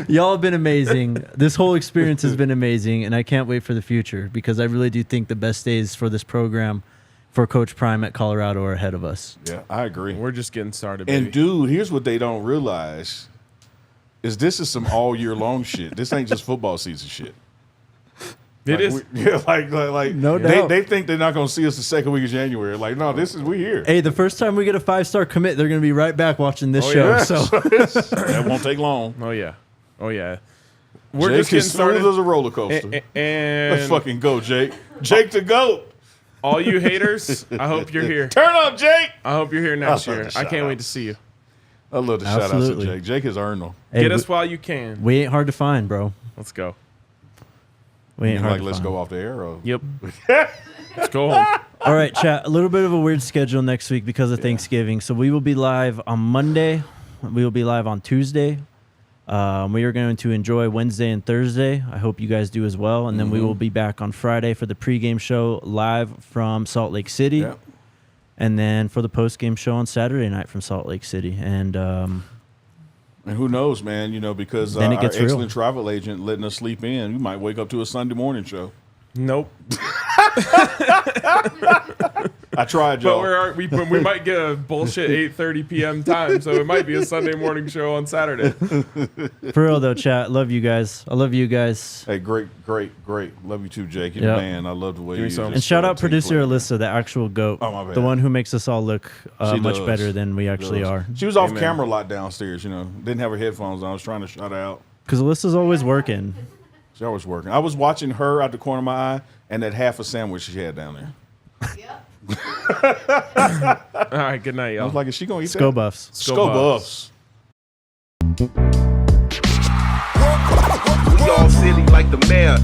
Y'all have been amazing. This whole experience has been amazing, and I can't wait for the future because I really do think the best days for this program for Coach Prime at Colorado are ahead of us. Yeah, I agree. We're just getting started, baby. And dude, here's what they don't realize: is this is some all year long shit. This ain't just football season shit. It is. Like No doubt. They think they're not gonna see us the second week of January. Like, no, we here. Hey, the first time we get a 5-star commit, they're going to be right back watching this Oh, show. yeah. So That won't take long. Oh yeah. Oh yeah. We're Jake just getting is smooth started. as a roller coaster. Let's And fucking go, Jake. Jake to go. all you haters, I hope you're here. Turn up, Jake. I hope you're here next I love year. the I can't wait shout-outs. to see you. I love the shout outs to Absolutely. Jake. Jake has earned them. hey, Get us while you can. we ain't hard to find, bro. Let's go. We ain't hard Like, to let's find. go off the air. Or... Yep. Let's go home. All right, chat. A little bit of a weird schedule next week because of Thanksgiving. So we will be live on Monday. We will be live on Tuesday. We are going to enjoy Wednesday and Thursday. I hope you guys do as well. And then we will be back on Friday for the pregame show live from Salt Lake City. Yeah. And then for the postgame show on Saturday night from Salt Lake City. And And who knows, man? You know, because Then it our gets real. excellent travel agent letting us sleep in, you might wake up to a Sunday morning show. Nope. I tried, But y'all. we might get a bullshit 8:30 p.m. time, so it might be a Sunday morning show on Saturday. for real, though, chat, love you guys. I love you guys. Hey, great. Love you too, Jake. You're Yeah. the man. I love the way Give me you some. just, And shout out take producer play. Alyssa, the actual GOAT. Oh, my bad. The one who makes us all look She much does. better than we actually are. She was off Amen. camera a lot downstairs, you know. Didn't have her headphones on. I was trying to shout her out. Because Alyssa's always working. She always working. I was watching her out the corner of my eye and that half a sandwich she had down there. All right, good night, I y'all. was like, is she going to eat Skull that? buffs. Skull Buffs. We all silly like the mayor.